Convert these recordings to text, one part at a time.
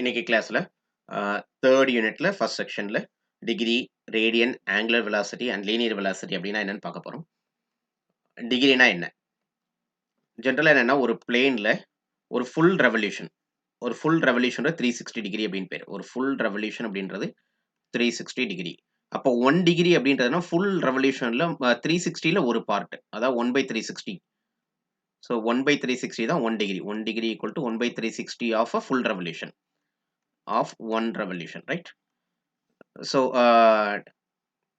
இன்னைக்கு கிளாஸ்ல தேர்ட் யூனிட்ல ஃபர்ஸ்ட் செக்ஷன்ல degree, radian, angular velocity and linear velocity அப்படின்னா என்னன்னு பார்க்க போறோம். டிகிரினா என்ன? ஜென்ரலா என்னன்னா ஒரு பிளேன்ல ஒரு ஃபுல் ரெவல்யூஷன் ஒரு ஃபுல் ரெவல்யூஷன் 360 டிகிரி அப்படின்னு பேர். ஒரு ஃபுல் ரெவல்யூஷன் அப்படின்றது 360 டிகிரி. அப்போ 1 டிகிரி அப்படின்றதுனா ஃபுல் ரெவல்யூஷன்ல 360ல ஒரு பார்ட். அதாவது 1 பை 360. ஸோ 1 பை 360 தான் 1 degree. 1 degree equal to 1 by 360 of a full revolution of 1 revolution, right? So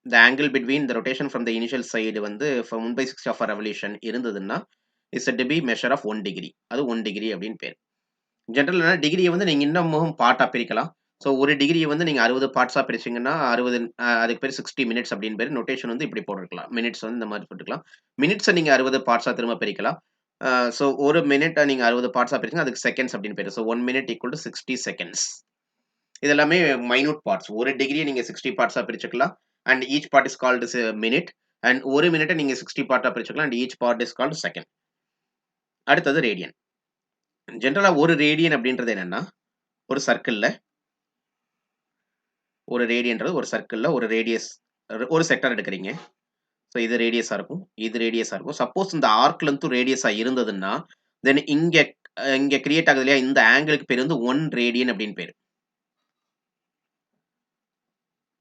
the angle between the rotation from the initial side வந்து from 1 by 60 of a revolution இருந்ததுன்னா is said to be measure of 1 degree. அது 1 degree அப்படின்னு பேர். ஜென்ரலா டிகிரியை வந்து நீங்க இன்னமும் பார்ட்டா பிரிக்கலாம். ஸோ ஒரு டிகிரியை வந்து நீங்க 60 பார்ட்ஸா பிரிச்சீங்கன்னா 60 அதுக்கு பேர் 60 மினிட்ஸ் அப்படின்னு பேர். நோட்டேஷன் வந்து இப்படி போட்டுக்கலாம். மினிட்ஸ் வந்து இந்த மாதிரி போட்டுக்கலாம். மினிட்ஸை நீங்க 60 பார்ட்ஸா திரும்ப பிரிக்கலாம். ஸோ ஒரு மினிட்டை நீங்க 60 பார்ட்ஸா பிரிச்சீங்கன்னா அதுக்கு செகண்ட்ஸ் அப்படின்னு பேர். So 1 minute equal to 60 seconds. இது எல்லாமே மைனூட் பார்ட்ஸ். ஒரு டிகிரியை நீங்க 60 பார்ட்ஸா பிரிச்சுக்கலாம். And each part is called minute. And ஒரு மினிட்டை நீங்க 60 பார்ட்டா பிரிச்சுக்கலாம். And each part is called second. அடுத்தது ரேடியன். ஜென்ரலா ஒரு ரேடியன் அப்படின்றது என்னன்னா ஒரு சர்க்கிள்ல ஒரு ரேடியன்றது ஒரு சர்க்கிள்ல ஒரு ரேடியஸ் ஒரு செக்டர் எடுக்கிறீங்க. ஸோ இது ரேடியஸா இருக்கும், இது ரேடியஸா இருக்கும். சப்போஸ் இந்த ஆர்க் லென்த்தும் ரேடியஸா இருந்ததுன்னா தென் இங்க இங்க கிரியேட் ஆகுது இல்லையா, இந்த ஆங்கிளுக்கு பேர் வந்து 1 ரேடியன் அப்படின்னு பேரு.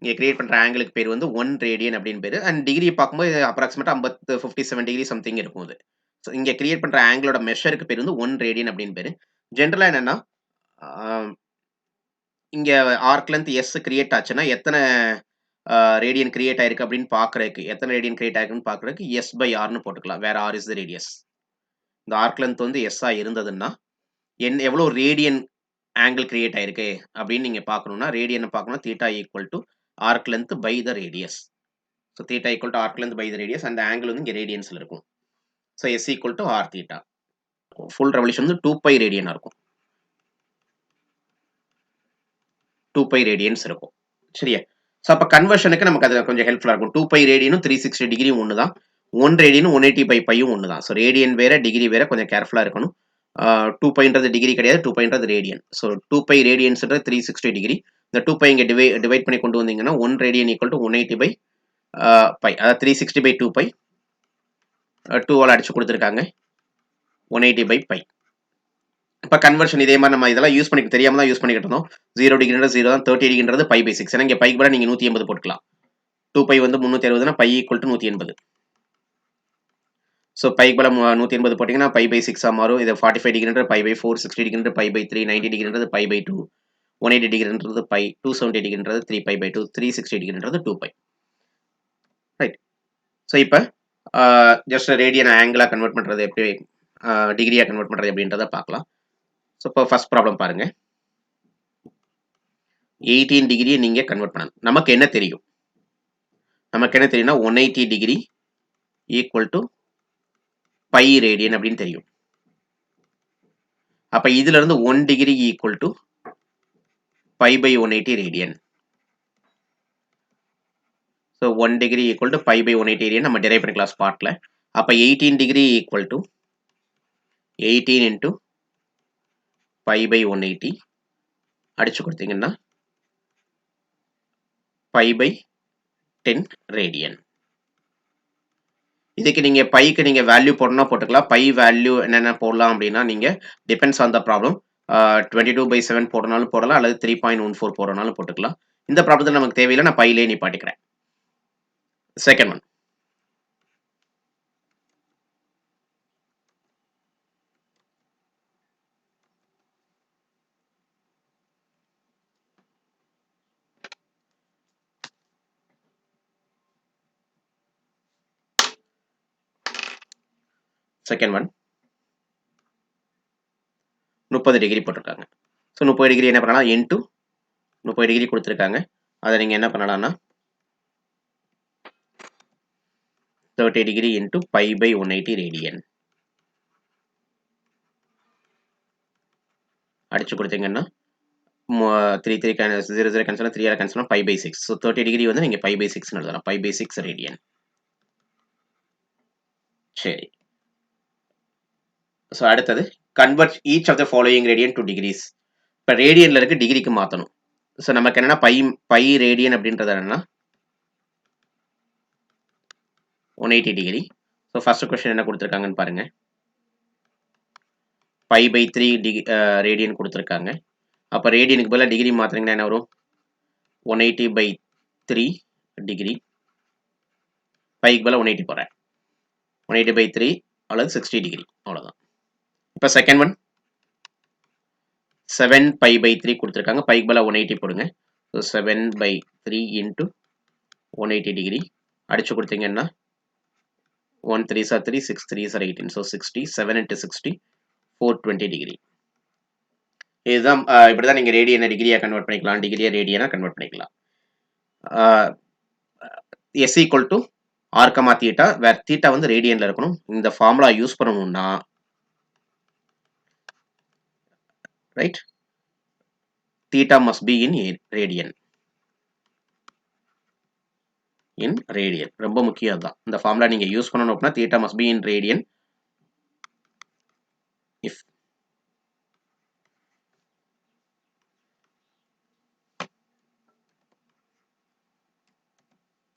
இங்க கிரியேட் பண்ற ஆங்கிளுக்கு பேர் வந்து 1 ரேடியன் அப்படின்னு பேரு. அண்ட் டிகிரி பார்க்கும்போது அப்ராக்ஸிமேட்டா 57 டிகிரி சம்திங் இருக்கும் அது. ஸோ இங்க கிரியேட் பண்ற ஆங்கிளோட மெஷருக்கு பேர் வந்து 1 ரேடியன் அப்படின்னு பேரு. ஜென்ரலா என்னன்னா இங்க ஆர்க் லென்த் எஸ் கிரியேட் ஆச்சுன்னா எத்தனை ரேடியன் கிரியேட் ஆயிருக்கு அப்படின்னு பாக்குறதுக்கு, எத்தனை ரேடியன் கிரியேட் ஆயிருக்குன்னு பாக்குறதுக்கு எஸ் பை ஆர்னு போட்டுக்கலாம். வேற ஆர் இஸ் த ரேடியஸ். இந்த ஆர்க் லென்த் வந்து எஸ்ஸா இருந்ததுன்னா எவ்வளவு ரேடியன் ஆங்கிள் கிரியேட் ஆயிருக்கு அப்படின்னு நீங்க பார்க்கணும்னா ரேடியனை பார்க்கணும். Theta equal to arc length by the radius. So theta equal to arc length by the radius. அந்த ஆங்கிள் வந்து இங்கே ரேடியன்ஸ்ல இருக்கும். So S equal to R theta. Full revolution வந்து 2π ரேடியனா இருக்கும். 2π ரேடியன்ஸ் இருக்கும். சரியா? ஸோ அப்போ கன்வர்ஷனுக்கு நமக்கு அது கொஞ்சம் ஹெல்ப்ஃபுல்லாக இருக்கும். 2π ரேடியனும் 360 டிகிரியும் ஒன்று தான். 1 ரேடியனும் 180/πயும் ஒன்று தான். ஸோ ரேடியன் வேற டிகிரி வேற, கொஞ்சம் கேர்ஃபுல்லாக இருக்கணும். 2πன்றது டிகிரி கிடையாது, 2πன்றது ரேடியன். ஸோ 2π ரேடியன்ஸ்ன்றது 360 டிகிரி. இந்த 2π இங்கே டிவைட் பண்ணி கொண்டு வந்தீங்கன்னா 1 ரேடியன் ஈக்குவல் டு 180/π. அதாவது 360/2π. 2 ஆல் அடிச்சு கொடுத்துருக்காங்க. 180/π. இப்போ கன்வர்ஷன் இதே மாதிரி நம்ம இதெல்லாம் யூஸ் பண்ணிக்க தெரியாம தான் யூஸ் பண்ணிக்கிட்டு இருந்தோம். 0 டிகிரின்றது 0 தான், 30 டிகிரின்றது π/6. ஏன்னா இங்கே பைக்கு பதிலாக நீங்கள் 180 போட்டுக்கலாம். 2π வந்து 360னா π ஈக்குவல் டு 180. ஸோ பைக்கு பதிலாக 180 போட்டிங்கன்னா π/6 மாறும். இது 45 டிகிரின்றது π/4, 60 டிகிரின்றது π/3, 90 டிகிரின்றது π/2, 180 டிகிரின்றது π, 270 டிகிரின்றது 3π/2, 360 டிகிரின்றது 2π. ரைட். ஸோ இப்போ ஜஸ்ட் ரேடியன் ஆங்கிளாக கன்வெர்ட் பண்ணுறது எப்படி, டிகிரியாக கன்வெர்ட் பண்ணுறது அப்படின்றத பார்க்கலாம். ஸோ இப்போ ஃபர்ஸ்ட் ப்ராப்ளம் பாருங்க. 18 டிகிரியை நீங்க கன்வெர்ட் பண்ணணும். நமக்கு என்ன தெரியும்? நமக்கு என்ன தெரியும்னா 180 டிகிரி ஈக்குவல் டு π ரேடியன் அப்படின்னு தெரியும். அப்ப இதுல இருந்து 1 degree equal to π/180 radian. So 1 degree equal to π/180 radian நம்ம டெரைவ் பண்ணிக்கலாம் ஸ்பாட்ல. அப்ப 18 டிகிரி ஈக்குவல் டு 18 இன்டூ π/180 அடிச்சு கொடுத்தீங்கன்னா π/10 ரேடியன். இதுக்கு நீங்க பைக்கு நீங்க வேல்யூ போடணும்னா போட்டுக்கலாம். பை வேல்யூ என்னென்ன போடலாம் அப்படின்னா நீங்க டிபெண்ட்ஸ் ஆன் த ப்ராப்ளம். 22/7 போடனாலும் போடலாம், அல்லது 3.14 போடனாலும் போட்டுக்கலாம். இந்த ப்ராப்ளத்தில் நமக்கு தேவையில்லை, நான் பையிலே நிப்பாட்டிக்கிறேன். Second one. Second one 30 degree போட்டிருக்காங்க. ஸோ 30 டிகிரி என்ன பண்ணலாம், இன்டூ 30 டிகிரி கொடுத்துருக்காங்க. அதை நீங்கள் என்ன பண்ணலாம்னா 30 டிகிரி இன்டூ π/180 ரேடியன் அடிச்சு கொடுத்தீங்கன்னா 3 0 கேன்சல் 3 கேன்சல் π/6. ஸோ 30 டிகிரி வந்து நீங்கள் π/6 எழுதலாம். π/6 ரேடியன். சரி. ஸோ அடுத்தது convert each of the following radian to degrees. இப்போ ரேடியனில் இருக்கு டிகிரிக்கு மாற்றணும். ஸோ நமக்கு என்னென்னா பை ரேடியன் அப்படின்றது என்னென்னா 180 டிகிரி. ஸோ ஃபர்ஸ்ட் கொஸ்டின் என்ன கொடுத்துருக்காங்கன்னு பாருங்க. π/3 ரேடியன் கொடுத்துருக்காங்க. அப்போ ரேடியனுக்கு பதிலாக டிகிரி மாற்றினீங்கன்னா என்ன வரும்? 180/3 டிகிரி. பைக்கு பதிலாக 180 போகிறேன். 180/3 அல்லது 60 டிகிரி, அவ்வளோதான். இப்போ செகண்ட் ஒன் 7π/3 கொடுத்துருக்காங்க. பைக்கு பதிலாக 180 போடுங்க. ஸோ 7/3 இன்ட்டு 180 டிகிரி அடிச்சு கொடுத்தீங்கன்னா 1 3s are 3, 6 3s are 18. So 60, 7 into 60, 420 degree. இதுதான் இப்படி தான் நீங்கள் ரேடியனை டிகிரியாக கன்வெர்ட் பண்ணிக்கலாம், டிகிரியை ரேடியனாக கன்வெர்ட் பண்ணிக்கலாம். S equal to R comma theta, where theta வந்து ரேடியனில் இருக்கணும். இந்த ஃபார்முலா யூஸ் பண்ணணும்னா right, theta must be in radian. In radian ரொம்ப முக்கியம் தான். இந்த ஃபார்முலா நீங்கள் யூஸ் பண்ணணும் அப்படின்னா theta must be in radian.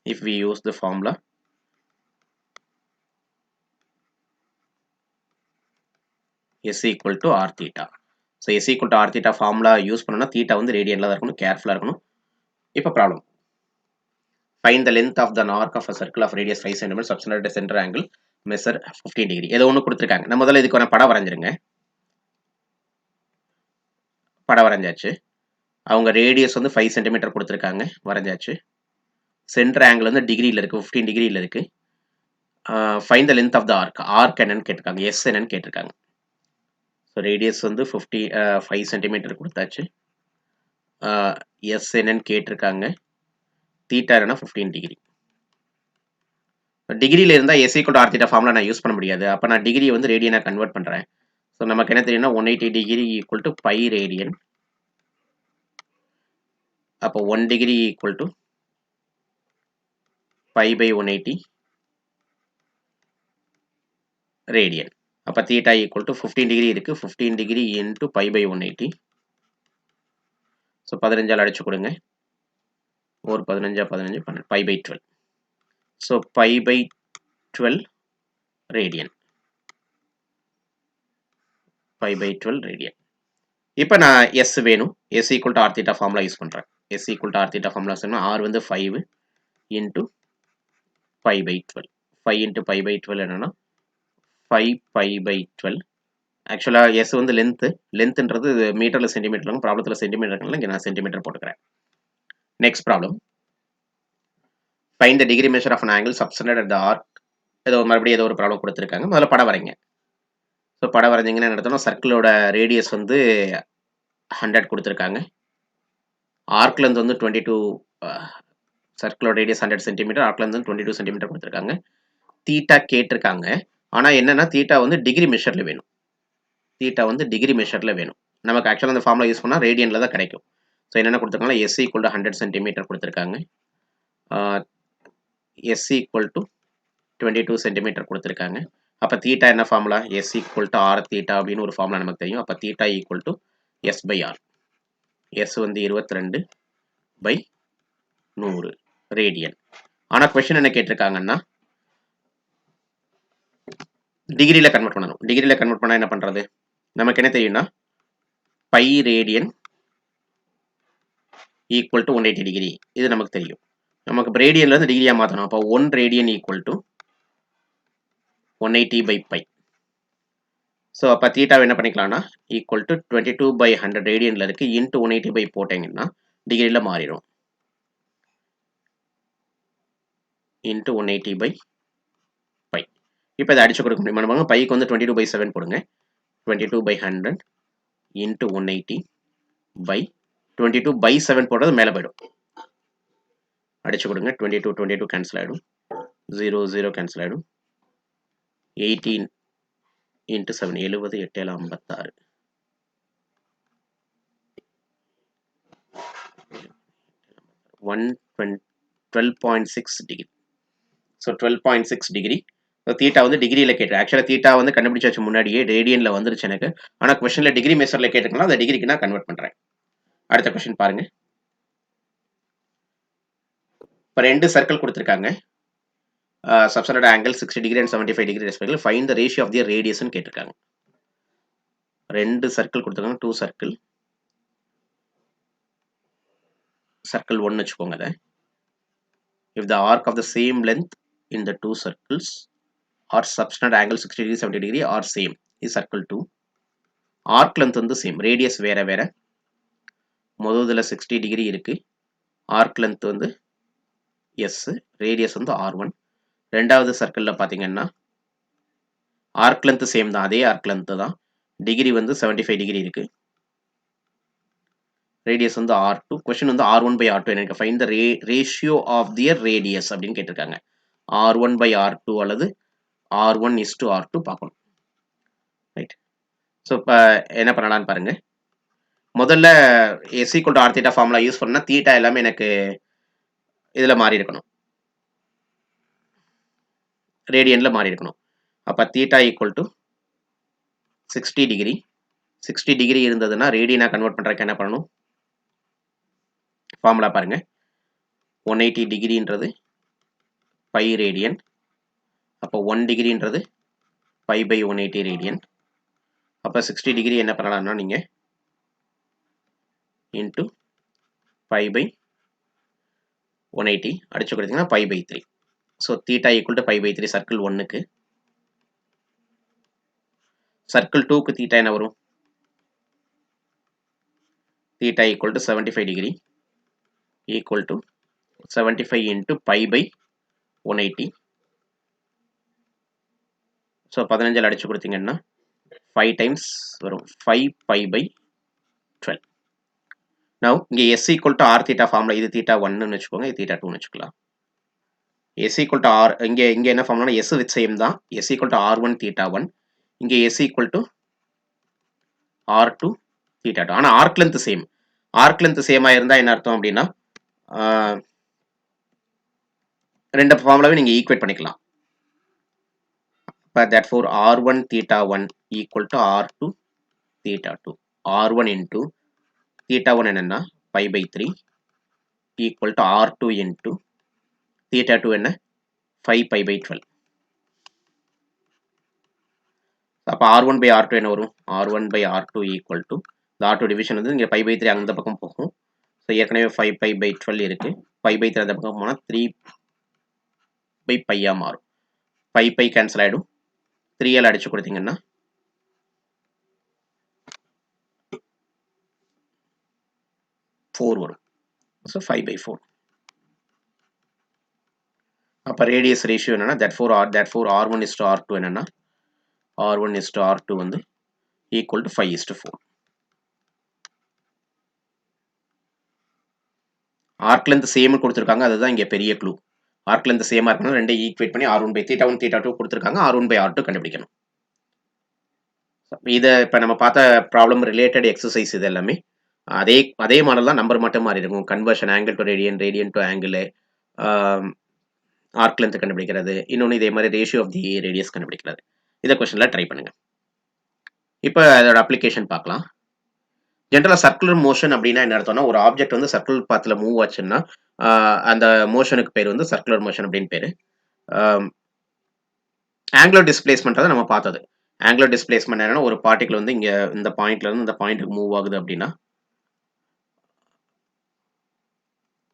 If we use the formula S equal to R theta. So S equal to R theta formula use பண்ணனும்னா theta வந்து ரேடியன்ல தான் இருக்கணும், கேர்ஃபுல்லா இருக்கணும். இப்போ problem. Find the length of the arc of a circle of radius 5 cm subtended at center angle measure 15 degree. ஏதோ ஒன்று கொடுத்துருக்காங்க. நம்ம முதல்ல இதுக்கு ஒரு படம் வரைஞ்சிருங்க. படம் வரைஞ்சாச்சு. அவங்க ரேடியஸ் வந்து 5 cm கொடுத்துருக்காங்க, வரைஞ்சாச்சு. சென்டர் ஆங்கிள் வந்து டிகிரியில் இருக்குது, 15 டிகிரியில் இருக்குது. Find the length of the arc. Arc என்னன்னு கேட்டிருக்காங்க, எஸ் என்னன்னு கேட்டிருக்காங்க. ஸோ ரேடியஸ் வந்து 5 சென்டிமீட்டர் கொடுத்தாச்சு. எஸ் என்னன்னு கேட்டிருக்காங்க. தீட்டா என்ன 15 டிகிரி. டிகிரியில் இருந்தால் S equal to R theta formula நான் யூஸ் பண்ண முடியாது. அப்போ நான் டிகிரியை வந்து ரேடியனாக கன்வெர்ட் பண்ணுறேன். ஸோ நமக்கு என்ன தெரியும்னா 180 degree equal to pi radian. அப்போ 1 டிகிரி ஈக்குவல் டு π/180 ரேடியன். அப்போ தீட்டா ஈக்குவல் டு 15 டிகிரி இருக்குது, 15 டிகிரி இன்ட்டு π/180. ஸோ 15ஆல் அடிச்சு கொடுங்க. ஒரு 15 15 12 π/12. So π/12 radian. π/12 ரேடியன். இப்போ நான் எஸ் வேணும். S equal to R theta formula use பண்ணுறேன். S equal to R theta formula சொன்னால் ஆர் வந்து 5 இன்ட்டு π/12. 5 இன்ட்டு π/12 என்னன்னா 5 π/12. ஆக்சுவலாக எஸ் வந்து லென்த்துன்றது மீட்டரில் சென்டிமீட்டர் இருக்கும், ப்ராப்ளத்தில் சென்டிமீட்டர் இருக்குல்ல, இங்கே நான் சென்டிமீட்டர் போட்டுக்கிறேன். Next problem. Find the degree measure of an angle subtended at the arc. மறுபடியும் ஏதோ ஒரு ப்ராப்ளம் கொடுத்துருக்காங்க. முதல்ல படம் வரைங்க. ஸோ படம் வரைஞ்சிங்கன்னா என்ன நடத்தணும், சர்க்கிளோட ரேடியஸ் வந்து 100 கொடுத்துருக்காங்க. ஆர்க் லென்த் வந்து 22, சர்க்கிளோட ரேடியஸ் 100 சென்டிமீட்டர், ஆர்க் லென்த் வந்து 22 சென்டிமீட்டர் கொடுத்துருக்காங்க. தீட்டா கேட்டிருக்காங்க. ஆனால் என்னென்னா தீட்டா வந்து டிகிரி மெஷரில் வேணும். தீட்டா வந்து டிகிரி மெஷரில் வேணும். நமக்கு ஆக்சுவலாக அந்த ஃபார்முலா யூஸ் பண்ணால் ரேடியனில் தான் கிடைக்கும். ஸோ என்னென்ன கொடுத்துருக்காங்கன்னா எஸ் ஈக்குவல் டு 100 சென்டிமீட்டர் கொடுத்துருக்காங்க. எஸ் ஈக்குவல் டு 22 சென்டிமீட்டர் கொடுத்துருக்காங்க. அப்போ தீட்டா என்ன formula, S equal to R theta அப்படின்னு ஒரு ஃபார்முலா நமக்கு தெரியும். அப்போ theta equal to S/R. S வந்து 22/100 ரேடியன். ஆனால் கொஸ்டின் என்ன கேட்டிருக்காங்கன்னா டிகிரியில் கன்வெர்ட் பண்ணணும். டிகிரியில் கன்வெர்ட் பண்ணால் என்ன பண்ணுறது, நமக்கு என்ன தெரியும்னா by radian equal to 180 degree. இது நமக்கு தெரியும். நமக்கு ரேடியன்லேருந்து டிகிரியாக மாற்றணும். அப்போ 1 ரேடியன் ஈக்குவல் டு 180/π. ஸோ அப்போ தீட்டாவை என்ன பண்ணிக்கலாம்னா ஈக்குவல் டு 22/100 ரேடியனில் இருக்குது, இன்ட்டு 180/π போட்டிங்கன்னா டிகிரியில் மாறிடும். இன்ட்டு 180/π. இப்போ இதை அடிச்சு கொடுக்க முடியுமா, பைக்கு வந்து 22/7 போடுங்க. 22/100 இன்ட்டு 180/22/7 போடுறது மேலே போயிடும். அடிச்சு கொடுங்க. 22 22 கேன்சல் ஆகிடும். 0 0 கேன்சல் ஆகிடும். 18 into 7 70 8 7 56. 12.6 degree. So 12.6 degree. Theta வந்து டிகிரியில் கேட்டு, ஆக்சுவலாக தீட்டா வந்து கண்டுபிடிச்சாச்சு முன்னாடியே, ரேடியனில் வந்துருச்சு எனக்கு. ஆனால் கொஸ்டினில் டிகிரி மெஷரில் கேட்டுக்கலாம், அந்த டிகிரிக்கு நான் கன்வெர்ட் பண்ணுறேன். அடுத்த கொஸ்டின் பாருங்க. இப்போ 2 சர்க்கிள் கொடுத்துருக்காங்க. Subtended angle 60 degree and 75 degree respectively. Find the ratio of the ரேடியஸ்னு கேட்டிருக்காங்க. 2 சர்க்கிள் கொடுத்துருக்காங்க. 2 சர்க்கிள். சர்க்கிள் 1 வச்சுக்கோங்க அதை. If the arc of the same length in the 2 circles or subtended angle 60 degree 70 degree are same is circle 2. Arc length வந்து same, radius வேற வேற. முதல்ல 60 degree இருக்கு. Arc length வந்து S, radius வந்து R1. ரெண்டாவது சர்க்கிள்ல பாத்தீங்கன்னா arc length same தான், அதே arc length தான். டிகிரி வந்து 75 டிகிரி இருக்கு. radius வந்து R2. கொஸ்டின் வந்து R1 by R2 எனக்கு find the ratio of their radius அப்படின்னு கேட்டிருக்காங்க. R1 by R2 அல்லது R1 is to R2 பார்க்கணும். ரைட். ஸோ இப்போ என்ன பண்ணலான்னு பாருங்க. முதல்ல S equal to R theta formula use பண்ணால் தீட்டா எல்லாமே எனக்கு இதில் மாறி இருக்கணும், ரேடியனில் மாறி இருக்கணும். அப்போ theta equal to 60 degree. 60 degree இருந்ததுன்னா ரேடியனா கன்வெர்ட் பண்ணுறதுக்கு என்ன பண்ணணும்? ஃபார்முலா பாருங்க. 180 டிகிரின்றது பை ரேடியன். அப்போ 1 டிகிரின்றது பை பை 180 ரேடியன். அப்போ 60 டிகிரி என்ன பண்ணலாம்னா நீங்கள் இன்ட்டு பை பை 180 அடிச்சு கொடுத்தீங்கன்னா pi by 3. So theta equal to pi by 3 circle 1க்கு. சர்க்கிள் 2க்கு தீட்டா என்ன வரும்? Theta equal to 75 degree equal to 75 into pi by 180. So 15 அடிச்சு கொடுத்தீங்கன்னா 5 டைம்ஸ் வரும், 5 பை பை 12. நவ் இங்கே S equal to R theta ஃபார்முலா, இது தீட்டா 1ன்னு வச்சுக்கோங்க, இது தீட்டா 2ன்னு வச்சுக்கலாம். S equal to R, இங்கே என்ன ஃபார்முலா? S வித் சேம் தான். S equal to R1 theta 1. இங்கே S equal to R2 theta 2. ஆனால் arc length same. Arc length சேமாக இருந்தால் என்ன அர்த்தம் அப்படின்னா ரெண்டு ஃபார்முலாவே நீங்கள் ஈக்குவேட் பண்ணிக்கலாம். இப்போ therefore R1 theta 1 equal to R2 theta 2. R1 into theta 1 என்னன்னா by by 3 equal to R2 into theta 2 என்ன 5 பை பை 12. அப்போ R1 by R2 என்ன வரும்? R1 by R2 equal to R2 division வந்து இங்கே பை பை 3 அந்த பக்கம் போகும். ஸோ ஏற்கனவே 5 பை பை 12 இருக்கு. பை பை 3 அந்த பக்கம் போனால் 3 பை பையாக மாறும். பை பை கேன்சல் ஆகிடும். 3 அடிச்சு கொடுத்தீங்கன்னா 4 வரும். So 5 by 4. அப்போ ரேடியஸ் ரேஷியோ என்னன்னா therefore R1 is to R2 என்னன்னா R1 is to R2 வந்து equal to 5 is to 4. Arc length same கொடுத்துருக்காங்க, அதுதான் இங்கே பெரிய க்ளூ. ஆர்க் லென்த் சேமாக இருக்கணும், ரெண்டே ஈக்குவேட் பண்ணி R1 by theta 1 theta 2 கொடுத்துருக்காங்க, R1 by R2 கண்டுபிடிக்கணும். இதை இப்போ நம்ம பார்த்த ப்ராப்ளம் ரிலேட்டட் எக்ஸசைஸ் இது எல்லாமே அதே மாடல் தான், நம்பர் மட்டும் மாறி இருக்கும். Conversion angle to radian, radian to angle, arc length கண்டுபிடிக்கிறது, இன்னொன்று இதே மாதிரி ரேஷியோ ஆஃப் தி ரேடியஸ் கண்டுபிடிக்கிறது. இதை கொஸ்டினில் ட்ரை பண்ணுங்க. இப்போ அதோட அப்ளிகேஷன் பார்க்கலாம். ஜென்ரலாக சர்க்குலர் மோஷன் அப்படின்னா என்ன அர்த்தம்னா, ஒரு ஆப்ஜெக்ட் வந்து சர்க்குலர் பாத்தில் மூவ் ஆச்சுன்னா அந்த மோஷனுக்கு பேர் வந்து சர்க்குலர் மோஷன் அப்படின்னு பேர். ஆங்குலர் டிஸ்பிளேஸ்மெண்ட் தான் நம்ம பார்த்தது. ஆங்குலர் டிஸ்பிளேஸ்மெண்ட் என்னன்னா, ஒரு பார்ட்டிகல் வந்து இங்கே இந்த பாயிண்ட்ல இருந்து இந்த பாயிண்ட்டுக்கு மூவ் ஆகுது அப்படின்னா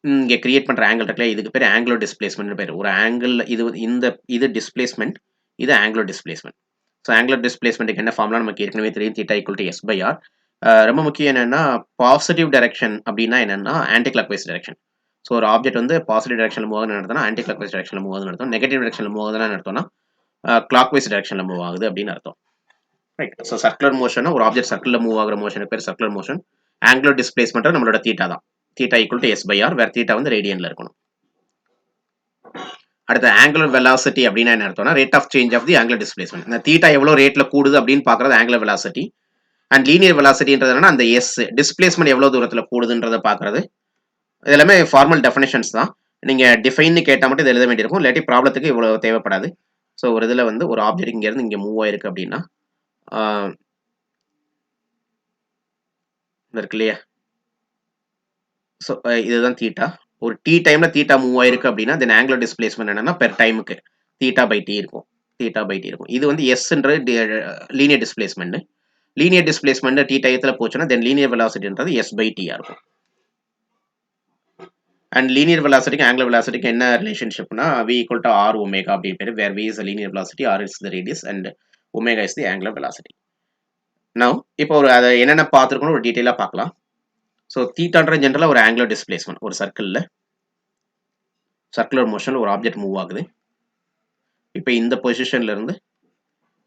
இங்கே கிரியேட் பண்ணுற ஆங்கிள் இருக்குல்ல, இதுக்கு பேர் ஆங்குலர் டிஸ்பிளேஸ்மெண்ட் பேர். ஒரு ஆங்கிள் இது டிஸ்பிளேஸ்மெண்ட், இது ஆங்குலர் டிஸ்பிளேஸ்மெண்ட். ஸோ ஆங்குலர் டிஸ்பிளேஸ்மெண்ட்டுக்கு என்ன ஃபார்முலா நமக்கு ஏற்கனவே தெரியும், theta equal to S by R. ரொம்ப முக்கியம் என்னன்னா, பாசிட்டிவ் டைரக்ஷன் அப்படின்னா என்னன்னா anticlockwise direction. So ஒரு ஆப்ஜெக்ட் வந்து பாசிட்டிவ் டைரக்ஷனில் மூவ் ஆகுதுன்னு நடத்தினா ஆன்டி கிளாக் வைஸ் டைரக்ஷனில் மூவ் ஆகுதுன்னு நடத்தும். நெகட்டிவ் டைரக்ஷனில் மூவ் ஆகுதுன்னு நடத்தோம்னா கிளாக் வைஸ் டைரக்ஷனில் மூவ் ஆகுது அப்படின்னு அர்த்தம். ரைட். ஸோ சர்க்குலர் மோஷன், ஒரு ஆப்ஜெக்ட் சர்க்கிளில் மூவ் ஆகிற மோஷனுக்கு பேர் சர்க்குலர் மோஷன். ஆங்குலர் டிஸ்பிளேஸ்மெண்ட் நம்மளோட தீட்டா தான். Theta equal to S by R, வேற தீட்டா வந்து ரேடியன்ல இருக்கணும். அடுத்த ஆங்குலர் வெலாசிட்டி அப்படின்னா என்ன அர்த்தம்னா, rate of change of the angular displacement. இந்த தீட்டா எவ்வளோ ரேட்ல கூடுது அப்படின்னு பார்க்கறது ஆங்குலர் வெலாசிட்டி. அண்ட் லீனியர் வெலாசிட்டின்றதுனா அந்த S டிஸ்பிளேஸ்மெண்ட் எவ்வளோ தூரத்தில் கூடுதுன்றதை பார்க்கறது. இது எல்லாமே ஃபார்மல் டெஃபினேஷன்ஸ் தான். நீங்கள் டிஃபைன்னு கேட்டால் மட்டும் இது எழுத வேண்டியிருக்கும், இல்லாட்டி ப்ராப்ளத்துக்கு இவ்வளோ தேவைப்படாது. ஸோ ஒரு இதில் வந்து ஒரு ஆப்ஜெக்ட் இங்கேருந்து இங்கே மூவ் ஆயிருக்கு அப்படின்னா இருக்கு இல்லையா, ஸோ இதுதான் தீட்டா. ஒரு டி டைம்ல தீட்டா மூவ் ஆயிருக்கு அப்படின்னா தென் ஆங்குலர் டிஸ்பிளேஸ்மெண்ட் என்னன்னா பெர் டைமுக்கு தீட்டா பை டி இருக்கும். தீட்டா பை டி இருக்கும். இது வந்து எஸ்ன்றது linear displacement. Linear displacement T டயத்துல போச்சுன்னா தென் லீனியர் வெலாசிட்டின்றது எஸ் பை டியா இருக்கும். அண்ட் லீனியர் வெலாசிட்டிக்கு ஆங்குலர் வெலாசிட்டிக்கு என்ன ரிலேஷன்ஷிப்னா v equal to R omega அப்படின்னு பேர். Where v is linear velocity, R is the radius and omega is the angular velocity. Now இப்போ ஒரு அதை என்னென்ன பார்த்துருக்கணும் ஒரு டீட்டெயிலாக பார்க்கலாம். ஸோ தீட்டான்ற ஜென்ரலாக ஒரு ஆங்குலர் டிஸ்பிளேஸ்மெண்ட். ஒரு சர்க்குலர் மோஷனில் ஒரு ஆப்ஜெக்ட் மூவ் ஆகுது. இப்போ இந்த பொசிஷன்ல இருந்து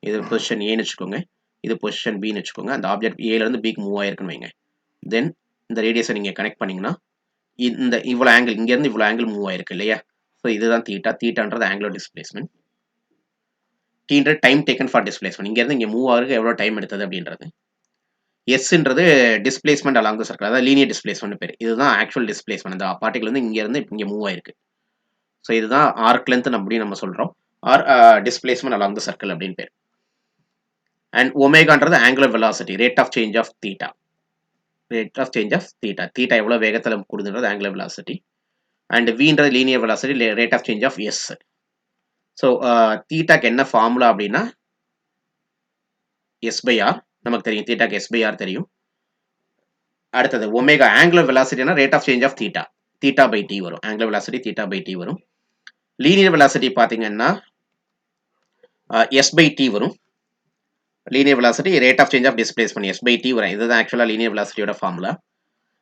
இது பொசிஷன் ஏன்னு வச்சுக்கோங்க, இது பொசிஷன் பின்னு வச்சுக்கோங்க. அந்த ஆப்ஜெக்ட் ஏலேருந்து பிக்கு மூவ் ஆயிருக்குன்னு வைங்க. தென் இந்த ரேடியஸை நீங்கள் கனெக்ட் பண்ணிங்கன்னா இந்த இவ்வளோ ஆங்கிள் இங்கேருந்து இவ்வளோ ஆங்கிள் மூவ் ஆயிருக்கு இல்லையா? ஸோ இதுதான் தீட்டா. தீட்டான்றது ஆங்குலர் டிஸ்பிளேஸ்மெண்ட். டீன்ற டைம் டேக்கன் ஃபார் டிஸ்பிளேஸ்மெண்ட். இங்கேருந்து இங்கே மூவ் ஆகுறதுக்கு எவ்வளோ டைம் எடுத்தது அப்படின்றது. எஸ்ன்றது டிஸ்பிளேஸ்மெண்ட் அலாங் த சர்க்கிள், அதாவது லீனியர் டிஸ்பிளேஸ்மெண்ட் பேர். இதுதான் ஆக்சுவல் டிஸ்பிளேஸ்மெண்ட். அந்த பார்ட்டிகல் வந்து இங்கேருந்து இங்கே மூவ் ஆயிருக்கு. ஸோ இதுதான் ஆர்க் லென்த் அப்படின்னு நம்ம சொல்கிறோம். R displacement along the circle அப்படின்னு பேர். அண்ட் ஒமேகான்றது angular velocity, rate of change of theta. Rate of change of theta. Theta எவ்வளோ வேகத்தில் கொடுக்குறது ஆங்குலர் வெலாசிட்டி. அண்ட் வின்றது linear velocity, rate of change of S. So தீட்டாக்கு என்ன ஃபார்முலா அப்படின்னா எஸ் பை ஆர் நமக்கு தெரியும். தீட்டாக்கு எஸ் பை ஆர் தெரியும். அடுத்தது ஒமேகா ஆங்குலர் வெலாசிட்டினா rate of change of theta. Theta by T வரும். Angular velocity theta by T வரும். லீனியர் வெலாசிட்டி பார்த்தீங்கன்னா எஸ் பை டி வரும். Linear velocity rate of change of displacement S by T வரும். இதுதான் ஆக்சுவலாக லீனியர் வெலாசிட்டியோட ஃபார்முலா.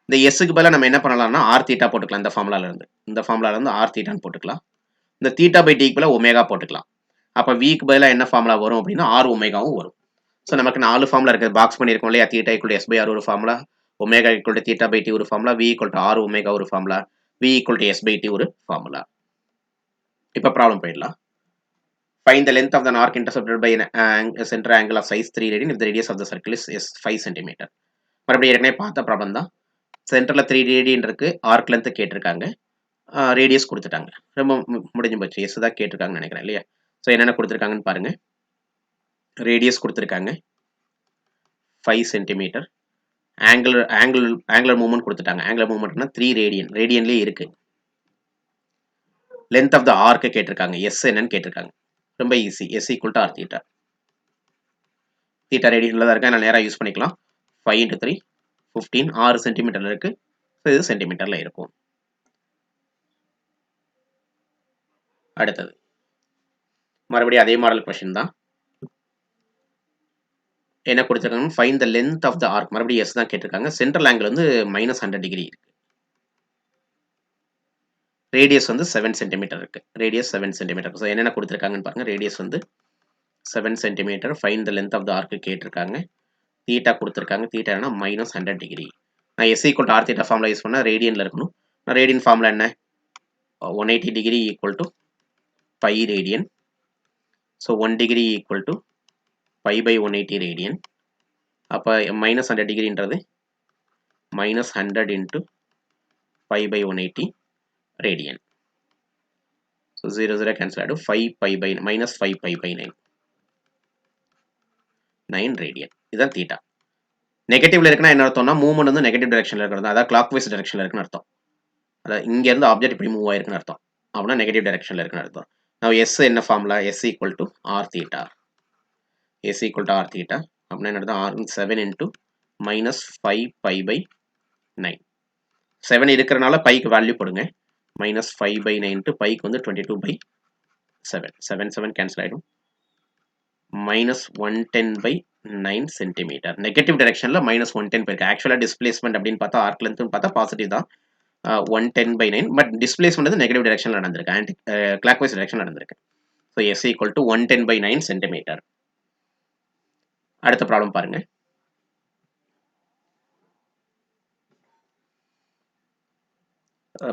இந்த எஸ்ஸுக்கு பதிலாக நம்ம என்ன பண்ணலாம்னா ஆர் தீட்டா போட்டுக்கலாம். இந்த ஃபார்முலால இருந்து ஆர் தீட்டான்னு போட்டுக்கலாம். இந்த தீட்டா பை டிக்கு பதிலாக ஒமேகா போட்டுக்கலாம். அப்போ விக்கு பதிலாக என்ன ஃபார்முலா வரும் அப்படின்னா ஆர் ஒமேகாவும் வரும். ஸோ நமக்கு 4 ஃபார்முலா இருக்குது. பாக்ஸ் பண்ணியிருக்கோம் இல்லையா? Theta equal S by R ஒரு formula, omega equal theta by T ஒரு formula, V equal R omega ஒரு formula, V equal S by T ஒரு ஃபார்முலா. இப்போ ப்ராப்ளம் போயிடலாம். Find the length of the arc intercepted by a center angle of size 3 radian if the radius of the circle is 5 cm. மறுபடியும் ஏற்கனவே பார்த்த problem தான். சென்டரில் 3 radian இருக்கு, arc length கேட்டிருக்காங்க, ரேடியஸ் கொடுத்துட்டாங்க. ரொம்ப முடிஞ்சு போச்சு. எஸ் தான் கேட்டிருக்காங்கன்னு நினைக்கிறேன் இல்லையா? ஸோ என்னென்ன கொடுத்துருக்காங்கன்னு பாருங்க. ரேடியஸ் கொடுத்துருக்காங்க 5 சென்டிமீட்டர். ஆங்குலர் மூவ்மெண்ட் கொடுத்துட்டாங்க. ஆங்குலர் மூவ்மெண்ட்னா 3 ரேடியன், ரேடியன்லேயே இருக்கு. லென்த் ஆஃப் த ஆர்க்கு கேட்டிருக்காங்க, எஸ் என்னன்னு கேட்டிருக்காங்க. ரொம்ப easy. S equal to R theta. Theta ரேடியனில் தான் இருக்கு, நான் நேராக யூஸ் பண்ணிக்கலாம். 5 × 3 15, 6 சென்டிமீட்டரில் இருக்கு. இது சென்டிமீட்டரில் இருக்கும். அடுத்தது மறுபடியும் அதே மாடல் கொஸ்டின் தான். என்ன கொடுத்துருக்காங்க? Find the length of the arc. மறுபடியும் எஸ் தான் கேட்டிருக்காங்க. சென்ட்ரல் ஆங்கிள் வந்து -100 டிகிரி இருக்கு. ரேடியஸ் வந்து 7 சென்டிமீட்டர் இருக்கு. Radius 7 centimetre. ஸோ என்னென்ன கொடுத்துருக்காங்கன்னு பாருங்க. ரேடியஸ் வந்து 7 centimetre. Find the length of the arc கேட்டிருக்காங்க. தீட்டா கொடுத்துருக்காங்க. தீட்டானா -100 டிகிரி. நான் S equal to R theta formula use பண்ணால் ரேடியனில் இருக்கணும். நான் ரேடியன் ஃபார்முலா என்ன? 180 degree equal to pi radian. So 1 degree equal to pi by 180 radian. அப்போ -100 டிகிரின்றது -100 into pi by 180 radian. So 0 0 cancel ஆகிடும். 5 pi by -5 pi by 9 radian. இதுதான் theta. நெகட்டிவ்ல இருக்குன்னா என்ன அர்த்தம்னா மூவ்மெண்ட் வந்து நெகட்டிவ் டைரக்ஷனில் இருக்கிறது, அதாவது கிளாக் வைஸ் டைரக்ஷனில் இருக்குன்னு அர்த்தம். அதாவது இங்கேருந்து ஆப்ஜெக்ட் இப்படி மூவ் ஆயிருக்குன்னு அர்த்தம். அப்படின்னா நெகட்டிவ் டைரக்ஷனில் இருக்குன்னு அர்த்தம். நான் எஸ் என்ன formula? S equal to R theta. S equal to R theta அப்படின்னா என்ன அர்த்தம்? R 7 into -5 pi by 9. 7 இருக்கிறனால பைக்கு வேல்யூ போடுங்க. -5 பை 9 டு பைக்கு வந்து 22 பை 7. 7 7 கேன்சல் ஆகிடும். -110 பை 9 சென்டிமீட்டர். நெகட்டிவ் டைரக்ஷனில் -110 போயிருக்கு. ஆக்சுவலாக டிஸ்பிளேஸ்மெண்ட் அப்படின்னு பார்த்தா ஆர்க் லென்த்னு பார்த்தா பாசிட்டிவ் தான். 110 பை 9. பட் டிஸ்பிளேஸ்மெண்ட் வந்து நெகட்டிவ் டைரக்ஷனில் நடந்திருக்கு. ஆன்டி கிளாக் வைஸ் டைரக்ஷன் நடந்திருக்கு. So S equal to 110 by 9 centimetre. அடுத்த ப்ராப்ளம் பாருங்க.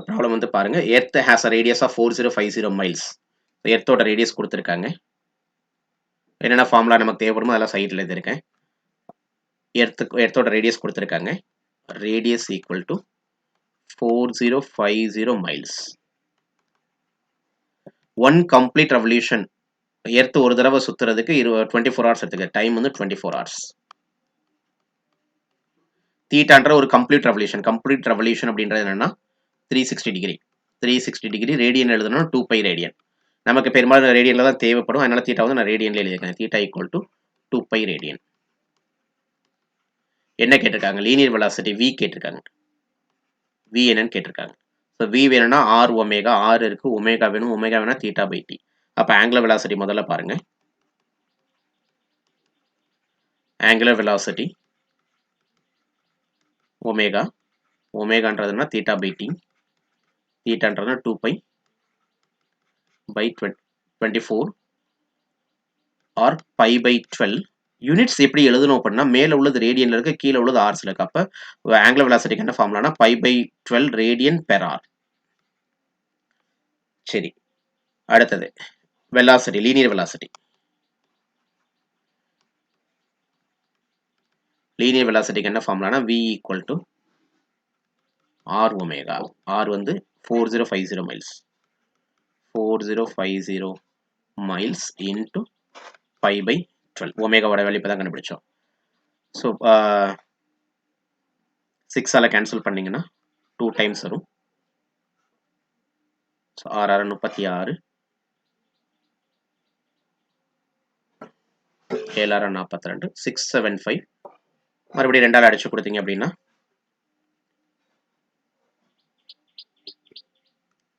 ப்ராப்ளம் வந்து பாருங்க. Earth has a radius of 4050 miles. எர்த்தோட ரேடியஸ் கொடுத்துருக்காங்க. என்னென்ன ஃபார்முலா நமக்கு தேவைப்படுமோ அதெல்லாம் சைடில் எழுதியிருக்கேன். எர்த்தோட ரேடியஸ் கொடுத்துருக்காங்க. Radius equal to 4050 miles. 1 complete revolution. Earth ஒரு தடவை சுற்றுறதுக்கு 24 ஹவர்ஸ் எடுத்துக்க. டைம் வந்து 24 ஹவர்ஸ். தீட்டான்ற ஒரு கம்ப்ளீட் ரெவல்யூஷன் அப்படின்றது என்னன்னா 360 டிகிரி 360 டிகிரி ரேடியன் எழுதணும் 2 பை ரேடியன். நமக்கு பெரும்பாலும் ரேடியன்ல தான் தேவைப்படும். அதனால தீட்டா வந்து நான் ரேடியன்ல எழுதியிருக்கேன். Theta equal to 2 pi radian. என்ன கேட்டிருக்காங்க? லீனியர் வெலாசிட்டி v கேட்டிருக்காங்க. v என்னன்னு கேட்டிருக்காங்க. ஸோ v வேணும்னா r ஒமேகா, r இருக்கு, ஒமேகா வேணும், ஒமேகா வேணா தீட்டா பை டி. அப்போ ஆங்குலர் வெலாசிட்டி முதல்ல பாருங்க. ஆங்குலர் வெலாசிட்டி ஒமேகா, ஒமேகான்றதுனா தீட்டா பை டி, தீட்டான்றதுனா 2 pi by 24 hour pi by 12. Units எப்படி எழுதணும் அப்படின்னா மேலே உள்ளது ரேடியன்ல இருக்கு, கீழே உள்ளது ஆர்ஸ்ல இருக்கு. அப்போ ஆங்குலர் வெலாசிட்டிக்கு என்ன ஃபார்முலானா pi by 12 radian per hour. சரி, அடுத்தது வெலாசிட்டி, லீனியர் வெலாசிட்டி. லீனியர் வெலாசிட்டிக்கு என்ன ஃபார்முலானா v equal to r omega. r வந்து 4050 miles, 4050 miles into pi by 12. ஒமேகாவோட வேல்யூ இப்போ தான் கண்டுபிடிச்சோம். ஸோ 6ஆல் கேன்சல் பண்ணிங்கன்னா 2 டைம்ஸ் வரும். ஸோ 6 36, 7 42, 675. மறுபடியும் 2ஆல் அடிச்சு கொடுத்தீங்க அப்படின்னா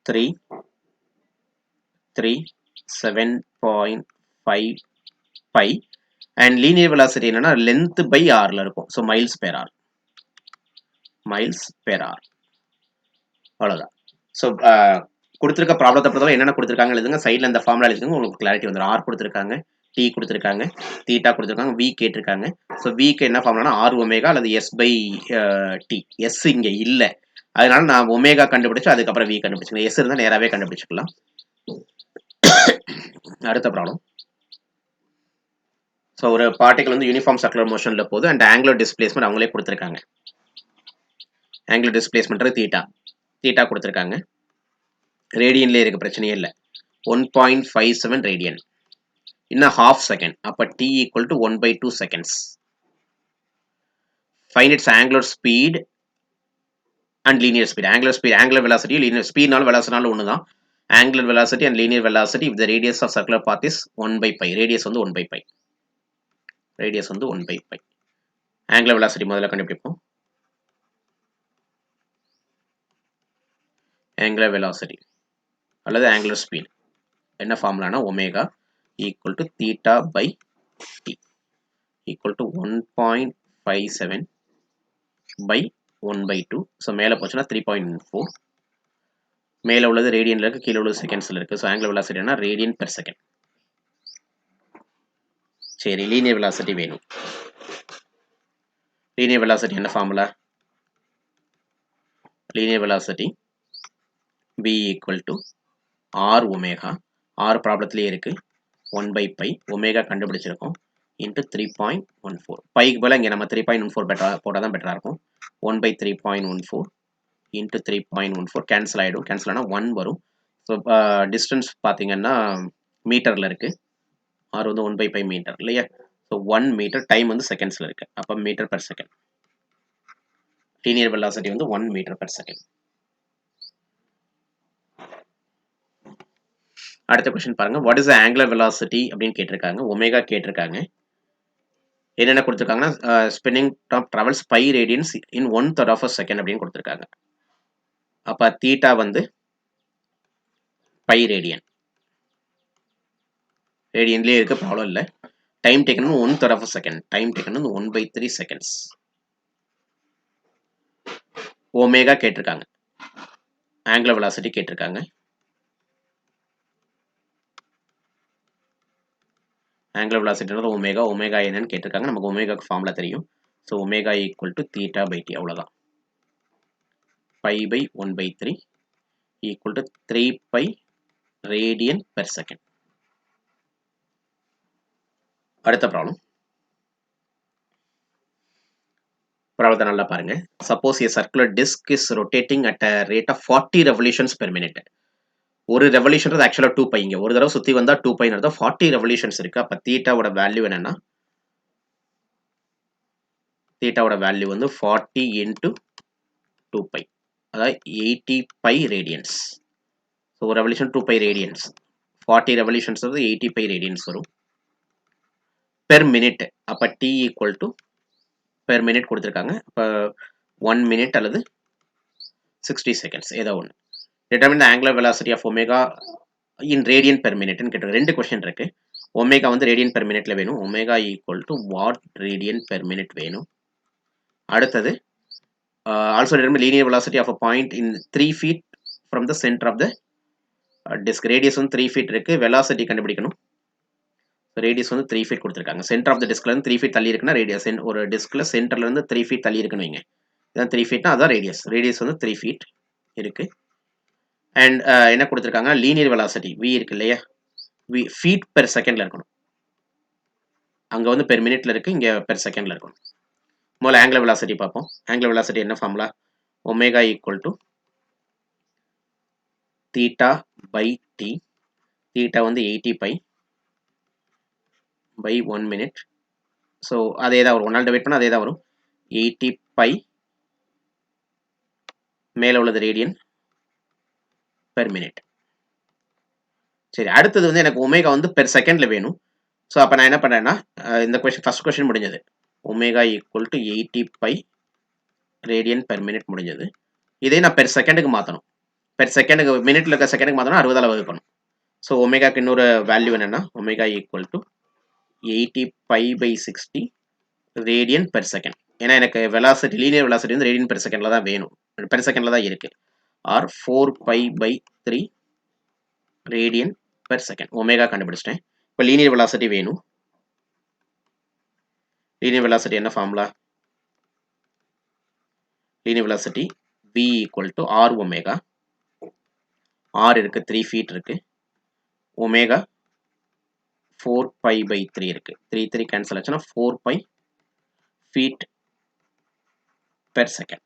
337.5 அண்ட் லீனியர் வெலாசிட்டி என்னன்னா லென்த் பை ஆர்ல இருக்கும். So miles per R, miles per R. அவ்வளோதான். ஸோ கொடுத்துருக்க ப்ராப்ளத்தை பொறுத்தவரை என்னென்ன கொடுத்துருக்காங்க எழுதுங்க. சைடில் இந்த ஃபார்முலா எழுதுங்க, உங்களுக்கு கிளாரிட்டி வந்துடும். ஆர் கொடுத்துருக்காங்க, டி கொடுத்துருக்காங்க, தீட்டா கொடுத்துருக்காங்க, வி கேட்டிருக்காங்க. ஸோ விக்கு என்ன ஃபார்முலானா ஆர் ஒமேகா அல்லது எஸ் பை டி. எஸ் இங்கே இல்லை, அதனால நான் ஒமேகா கண்டுபிடிச்சு அதுக்கப்புறம் வி கண்டுபிடிச்சிக்கலாம். எஸ் இருந்தால் நேராகவே கண்டுபிடிச்சிக்கலாம். அடுத்த ப்ராப்ளம். ஸோ ஒரு பார்ட்டிகல் வந்து யூனிஃபார்ம் சர்க்குலர் மோஷனில் போகுது அண்ட் ஆங்குலர் டிஸ்பிளேஸ்மெண்ட் அவங்களே கொடுத்துருக்காங்க. ஆங்குலர் டிஸ்பிளேஸ்மெண்ட் தீட்டா, தீட்டா கொடுத்துருக்காங்க. ரேடியன்லேயே இருக்கு, பிரச்சனையே இல்லை. 1.57 ரேடியன் இன்னும் half second. அப்போ t equal to 1/2 seconds. Find its angular speed and linear speed. Angular velocity, linear speed நாலும் velocity ஒன்று தான். Angular velocity and linear velocity if the radius of circular path is 1/pi. Radius வந்து 1/pi. Radius வந்து 1/pi. Angular velocity முதல்ல கண்டுபிடிப்போம். Angular velocity அல்லது angular speed என்ன ஃபார்முலானா omega equal to theta by t equal to 1.57 by 1/2. So மேலே போச்சுன்னா 3.4. மேலே உள்ளது ரேடியன்ல இருக்கு, கீழே உள்ளது செகண்ட்ஸ்ல இருக்கு. ஸோ ஆங்குலர் வெலாசிட்டினா ரேடியன் பெர் செகண்ட். சரி, லீனியர் வெலாசிட்டி வேணும். லீனியர் வெலாசிட்டி என்ன formula? Linear velocity v equal to R omega. R ப்ராப்ளத்திலேயே இருக்கு, 1/pi. ஒமேகா கண்டுபிடிச்சிருக்கோம் இன்ட்டு 3.14. பைக்கு போல இங்கே நம்ம 3.14 பெட்டராக போட்டால் தான் பெட்டராக இருக்கும். 1/3.14 இன்ட்டு 3.14 கேன்சல் ஆகிடும். கேன்சல் ஆனால் 1 வரும். ஸோ டிஸ்டன்ஸ் பார்த்தீங்கன்னா மீட்டரில் இருக்குது. ஆர் வந்து 1/pi மீட்டர் இல்லையா? ஸோ 1 மீட்டர், டைம் வந்து செகண்ட்ஸில் இருக்குது. அப்போ metre per second. Linear velocity வந்து 1 மீட்டர் பெர் செகண்ட். அடுத்த கொஸ்டின் பாருங்க. வாட் இஸ் ஆங்குலர் வெலாசிட்டி அப்படின்னு கேட்டிருக்காங்க. ஒமேகா கேட்டிருக்காங்க. என்னென்ன கொடுத்துருக்காங்கன்னா spinning top travels pi radians in 1/3 of a second அப்படின்னு கொடுத்துருக்காங்க. அப்போ தீட்டா வந்து பை ரேடியன், ரேடியன்லேயே இருக்க ப்ராப்ளம் இல்லை. Time taken 1/3 of a second, time taken 1/3 seconds. Omega கேட்டிருக்காங்க, ஆங்குலர் வெலாசிட்டி கேட்டிருக்காங்க. ஆங்குலர் வெலாசிட்டின்றது ஒமேகா, ஒமேகா என்னன்னு கேட்டிருக்காங்க. நமக்கு ஒமேகாக்கு ஃபார்முலா தெரியும். So omega equal to theta by T, அவ்வளோதான். Pi by 1/3 equal to 3 radian per second. அடுத்த ப்ராப்ளம். ப்ராப்ளத்தை நல்லா பாருங்க. Suppose a circular disk is rotating at a rate of 40 revolutions per minute. ஒரு ரெவல்யூஷன் ஆக்சுவலாக 2π. இங்கே ஒரு தடவை சுற்றி வந்தால் 2π அர்த்தம். 40 ரெவல்யூஷன்ஸ் இருக்கு. அப்போ தீட்டாவோட வேல்யூ என்னன்னா தீட்டாவோட வேல்யூ வந்து 40 into 2 பை, அதாவது 80 பை ரேடியன்ஸ். ஸோ ஒரு ரெவல்யூஷன் 2 பை ரேடியன்ஸ், 40 ரெவல்யூஷன்ஸ் வந்து 80 பை ரேடியன்ஸ் வரும் பெர் மினிட். அப்போ T equal to per minute கொடுத்துருக்காங்க. இப்போ 1 மினிட் அல்லது 60 செகண்ட்ஸ் ஏதோ ஒன்று. Determine the angular velocity of omega in radian per மினிட்னு கேட்டு 2 கொஸ்டின் இருக்கு. ஒமேகா வந்து ரேடியன் பெர் மினிட்ல வேணும். Omega equal to what radian per minute வேணும். அடுத்தது also determine linear velocity of a point in 3 feet from the centre of the disc. Radius வந்து 3 feet இருக்கு. வெலாசிட்டி கண்டுபிடிக்கணும். ரேடியஸ் வந்து 3 feet கொடுத்துருக்காங்க. சென்டர் ஆஃப் த டிஸ்க்ல இருந்து 3 feet தள்ளி இருக்குன்னா ரேடியஸ். ஒரு டிஸ்க்ல சென்டர்ல இருந்து 3 feet தள்ளி இருக்குன்னு வைங்க. இதான் 3 feetனா அதான் ரேடியஸ். ரேடியஸ் வந்து 3 feet இருக்கு. அண்ட் என்ன கொடுத்துருக்காங்க, லீனியர் வெலாசிட்டி v இருக்கு இல்லையா, v ஃபீட் பெர் செகண்ட்ல இருக்கணும். அங்கே வந்து பெர் மினிட்ல இருக்கு, இங்கே பெர் செகண்ட்ல இருக்கணும். முதல்ல ஆங்குலர் வெலாசிட்டி பார்ப்போம். ஆங்குலர் வெலாசிட்டி என்ன formula, omega equal to theta by T. Theta வந்து 80 பை பை 1 மினிட். ஸோ அதே தான் வரும், 1 நாள் டிவைட் பண்ணால் அதே தான் வரும். 80 பை மேலே உள்ளது ரேடியன் பெர் மினிட். சரி, அடுத்தது வந்து எனக்கு ஒமேகா வந்து பெர் செகண்ட்ல வேணும். ஸோ அப்போ நான் என்ன பண்ணுறேன்னா, இந்த கொஸ்டின் ஃபர்ஸ்ட் கொஸ்டின் முடிஞ்சது. Omega equal to 80 by radian per minute முடிஞ்சது. இதே நான் பெர் செகண்டுக்கு மாற்றணும். பெர் செகண்டுக்கு மினிட்ல இருக்க செகண்டுக்கு மாற்றணும் 60ஆல் வகுக்கணும். ஸோ ஒமேகாக்கு இன்னொரு வேல்யூ என்னன்னா, omega equal to 80 pi by 60 radian per second. ஏன்னா எனக்கு வெலாசிட்டி, லீனியர் வெலாசிட்டி வந்து ரேடியன் பெர் செகண்ட்ல தான் வேணும், பெர் செகண்ட்ல தான் இருக்கு. R 4 pi by 3 radian per second. Omega கண்டுபிடிச்சிட்டேன். இப்போ லீனியர் வெலாசிட்டி வேணும். லீனியர் வெலாசிட்டி என்ன formula, linear velocity v equal to r omega. r இருக்கு, 3 feet இருக்கு. ஒமேகா 4 பை பை 3 இருக்கு. 3 கேன்சல் ஆச்சுன்னா 4 pi feet per second.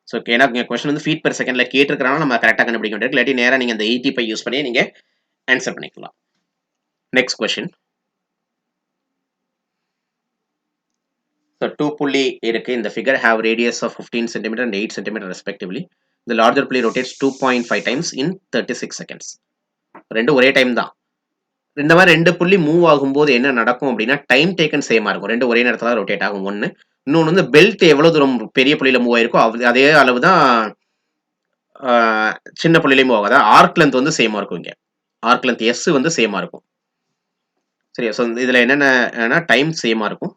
So ஏன்னா கொஸ்டின் வந்து ஃபீட் பெர் செகண்ட்ல கேட்டிருக்கிறனால நம்ம கரெக்டாக கண்டுபிடிக்க வேண்டியது. இல்லாட்டி நேராக நீங்கள் அந்த 80 பை யூஸ் பண்ணி நீங்கள் ஆன்சர் பண்ணிக்கலாம். Next question. ஸோ 2 புள்ளி இருக்கு. இந்த figure have radius of 15 centimetre and 8 centimetre respectively. இந்த லார்ஜர் புள்ளி ரொட்டேட்ஸ் 2.5 டைம்ஸ் இன் 36 செகண்ட்ஸ். ரெண்டும் ஒரே டைம் தான். இந்த மாதிரி 2 புள்ளி மூவ் ஆகும்போது என்ன நடக்கும் அப்படின்னா, டைம் டேக்கன் சேமா இருக்கும். ரெண்டும் ஒரே நேரத்தில் தான் ரொட்டேட் ஆகும். ஒன்று. இன்னொன்று வந்து பெல்ட் எவ்வளோ தூரம் பெரிய புள்ளியில் மூவ் ஆயிருக்கோ அதே அளவு தான் சின்ன புள்ளியிலையும் மூவ் ஆகும். அதாவது ஆர்க் லென்த் வந்து சேமா இருக்கும். இங்கே ஆர்க் லென்த் எஸ் வந்து சேமா இருக்கும். சரியா? ஸோ இதில் என்னென்ன டைம் சேமா இருக்கும்.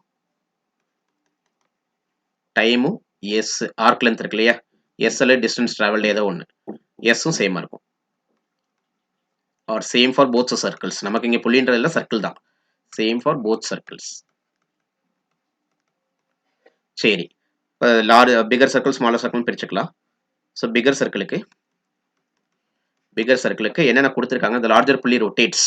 டைமும் எஸ், ஆர்க் லென்த் இருக்கு இல்லையா, எஸ்ல டிஸ்டன்ஸ் டிராவல் ஏதோ ஒன்று, எஸ்ஸும் சேமா இருக்கும். R same for both circles. நமக்கு இங்கே புள்ளின்றதுல சர்க்கிள் தான். Same for both circles. சரி, பிகர் சர்க்கிள் ஸ்மாலர் சர்க்கிள் பிரிச்சுக்கலாம். ஸோ பிகர் சர்க்கிளுக்கு என்னென்ன கொடுத்துருக்காங்க, இந்த லார்ஜர் புள்ளி ரொட்டேட்ஸ்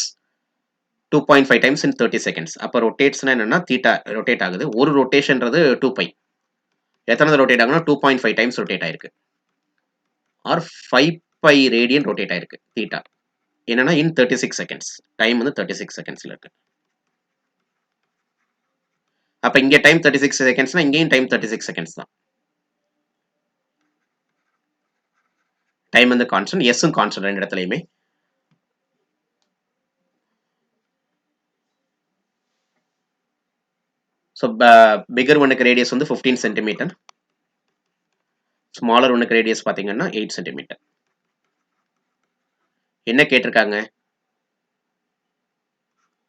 2.5 டைம்ஸ் இன் 30 செகண்ட்ஸ். அப்போ ரொட்டேட்ஸ்னா என்னன்னா, தீட்டா ரொட்டேட் ஆகுது. ஒரு ரொட்டேஷன்றது 2 பை. எத்தனை ரொட்டேட் ஆகுனா 2.5 டைம்ஸ் ரொட்டேட் ஆயிருக்கு. ஆர் 5 பை ரேடியன் ரொட்டேட் ஆயிருக்கு தீட்டா. என்னன்னா இன் 36 செகண்ட்ஸ். டைம் வந்து 36 செகண்ட்ஸ்ல இருக்கு. அப்ப இங்க டைம் 36 செகண்ட்ஸ்னா இங்கேயும் டைம் 36 செகண்ட்ஸ் தான். டைம் வந்து கான்ஸ்டன்ட், எஸ்ஸும் கான்ஸ்டன்ட் ரெண்டு இடத்துலையுமே. ஸோ பிகர் ஒன்னுக்கு ரேடியஸ் வந்து 15 சென்டிமீட்டர், ஸ்மாலர் ஒன்னுக்கு ரேடியஸ் பார்த்தீங்கன்னா 8 சென்டிமீட்டர். என்ன கேட்டிருக்காங்க,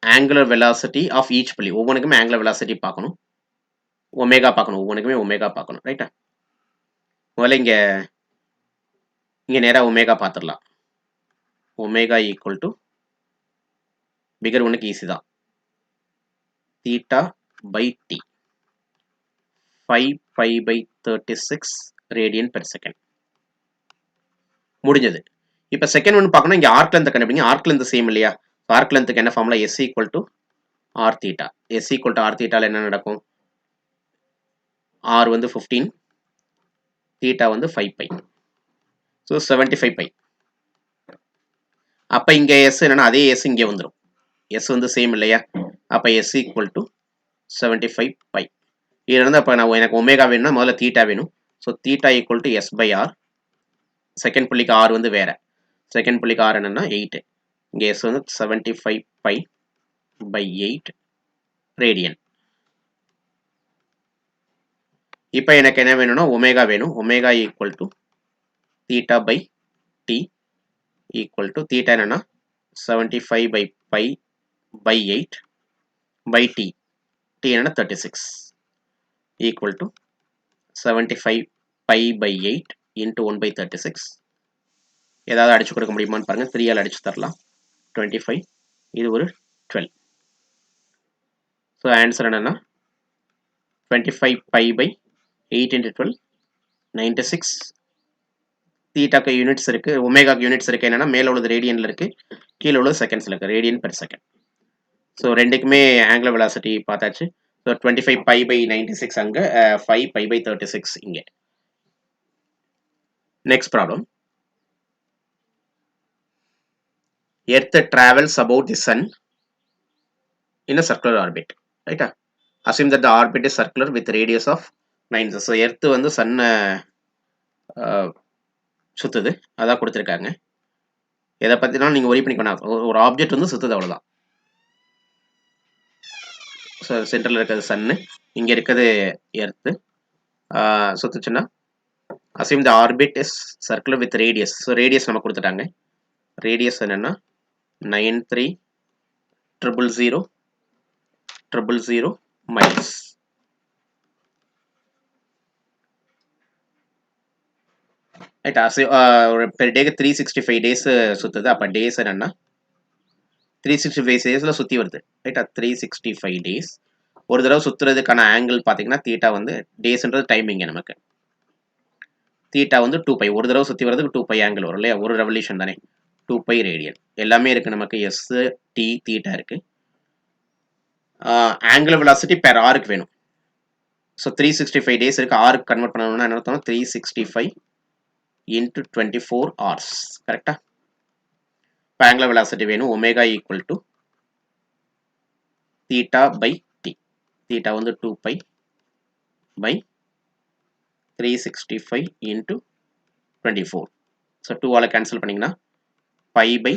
ஆங்குலர் வெலாசிட்டி ஆஃப் ஈச் புள்ளி. ஒவ்வொன்றுக்குமே ஆங்குலர் வெலாசிட்டி பார்க்கணும், ஒமேகா பார்க்கணும், ஒவ்வொன்றுக்குமே ஒமேகா பார்க்கணும். ரைட்டா? முதல்ல இங்கே நேராக ஒமேகா பார்த்துடலாம். ஒமேகா ஈக்குவல் டு பிகர் ஒன்னுக்கு ஈஸி தான், theta by T 5 pi by 36 radian per second. முடிஞ்சது. இப்போ செகண்ட் ஒன்று பார்க்கணும். இங்கே ஆர்க் லென்த் கண்டுபிடிங்க. ஆர்க் லென்த் சேம் இல்லையா? ஆர்க் லென்த்துக்கு என்ன formula, S equal to R theta. S equal to R தீட்டால என்ன நடக்கும், ஆர் வந்து 15, தீட்டா வந்து 5 பை. So 75 by. அப்போ இங்கே எஸ் என்னன்னா அதே எஸ் இங்கே வந்துடும். எஸ் வந்து சேம் இல்லையா? அப்போ எஸ் ஈக்குவல் டு 75 பை. இதுலேருந்து அப்போ நான் எனக்கு ஒமேகா வேணும்னா முதல்ல தீட்டா வேணும். So theta equal to S by R. Second புள்ளிக்கு ஆர் வந்து வேறு. செகண்ட் புள்ளிக்கு ஆர் என்னென்னா 8. இங்கே எஸ் வந்து 75 பை பை 8 ரேடியன். இப்போ எனக்கு என்ன வேணும்னா ஒமேகா வேணும். Omega equal to theta by T equal to theta என்னென்னா 75 pi by by 8 by T. T என்னென்னா 36 equal to 75 pi by 8 into 1 by 36. ஏதாவது அடிச்சு கொடுக்க முடியுமான்னு பாருங்கள். 3ஆல் அடிச்சு தரலாம். 25 இது ஒரு 12. ஸோ ஆன்சர் என்னென்னா 25 பை பை 8 இன்ட்டு 12 96. தீட்டாக்கு யூனிட்ஸ் இருக்குது, ஒமேகாக்கு யூனிட்ஸ் இருக்குது. என்னென்னா மேலே உள்ளது ரேடியனில் இருக்குது, கீழே உள்ளது செகண்ட்ஸில் இருக்குது, ரேடியன் பெர் செகண்ட். ஸோ ரெண்டுக்குமே ஆங்குலர் வெலாசிட்டி பார்த்தாச்சு. ஸோ 25 பை பை 96 அங்கே, 5 பை பை 36 இங்கே. Next problem. Earth travels about the sun in a circular orbit. Right? Assume that the orbit is circular with radius of 9. So Earth வந்து சன்னை சுற்றுது, அதான் கொடுத்துருக்காங்க. எதை பற்றினாலும் நீங்கள் ஒரி பண்ணிக்கணும். ஒரு ஆப்ஜெக்ட் வந்து சுற்றுது, அவ்வளோதான். ஸோ சென்டரில் இருக்கிறது சன்னு, இங்கே இருக்கிறது எர்த்து. சுற்றுச்சுன்னா assume the orbit is circular with radius. So radius நம்ம கொடுத்துட்டாங்க. ரேடியஸ் என்னென்னா 93,000,000 மைல்ஸ். ரைட். பெர் டேக்கு 365 டேஸ் சுற்றுது. அப்போ டேஸ் என்னென்னா 365 டேஸில் சுற்றி வருது. ரைட்டா, 365 டேஸ். ஒரு தடவை சுற்றுறதுக்கான ஆங்கிள் பார்த்தீங்கன்னா தீட்டா வந்து, டேஸ்ன்றது டைமிங்க நமக்கு. தீட்டா வந்து 2π. ஒரு தடவை சுற்றி வரதுக்கு 2π ஆங்கிள் வரும் இல்லையா, ஒரு ரெவல்யூஷன் தானே, 2π ரேடியன். எல்லாமே இருக்குது நமக்கு. எஸ், டி, தீட்டா இருக்குது. ஆங்குலர் வெலாசிட்டி பெர் ஆருக்கு வேணும். ஸோ 365 டேஸ் இருக்குது. ஆருக்கு கன்வெர்ட் பண்ணணும்னா என்ன அர்த்தம்? 365 இன்ட்டு 24 hours. கரெக்டா? இப்போ ஆங்குலர் வெலாசிட்டி வேணும். Omega equal to theta by T. Theta வந்து 2π பை 365 இன்ட்டு 24. ஸோ 2ஆல் கேன்சல் பண்ணிங்கன்னா pi by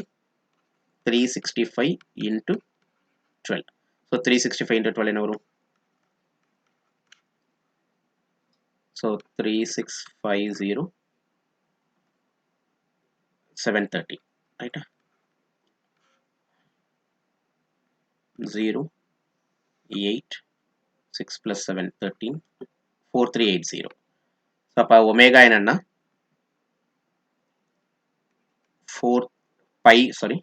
365 into 12. So 365 into 12 என்ன வரும்? ஸோ 3650 730. ரைட்டா? 0 8 6 plus 7 13 4380. ஸோ அப்போ ஒமேகா என்னன்னா 4π சாரி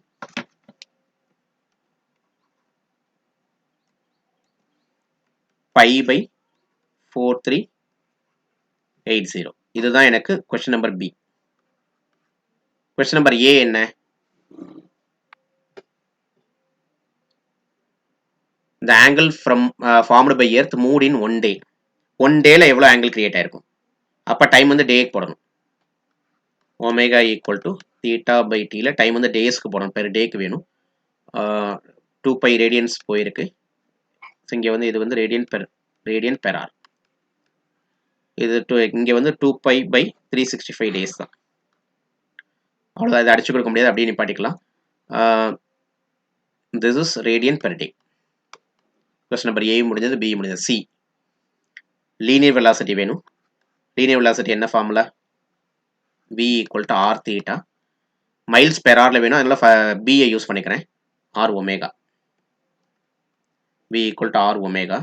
4380. இதுதான் எனக்கு question number B. Question number A என்ன? The angle from formed by Earth moved in 1 day. 1 டேல எவ்வளோ ஆங்கிள் கிரியேட் ஆயிருக்கும்? அப்போ டைம் வந்து டேக்கு போடணும். Omega equal to theta by டியில் டைம் வந்து டேஸ்க்கு போடணும், பெர் டேக்கு வேணும். 2π ரேடியன்ஸ் போயிருக்கு. ஸோ இங்கே வந்து இது வந்து ரேடியன் பெர் ஆர். இது இங்கே வந்து 2π பை 365 டேஸ் தான். அவ்வளோதான். இதை அடிச்சு கொடுக்க முடியாது, அப்படியே நிப்பாட்டிக்கலாம். This is radian per day. Question number A முடிஞ்சது, பி முடிஞ்சது. சி, லீனியர் வெலாசிட்டி வேணும். லீனியர் வெலாசிட்டி என்ன formula? v equal to R theta. Miles per ஆரில் வேணும், அதனால பியை யூஸ் பண்ணிக்கிறேன். R omega. v equal to R omega.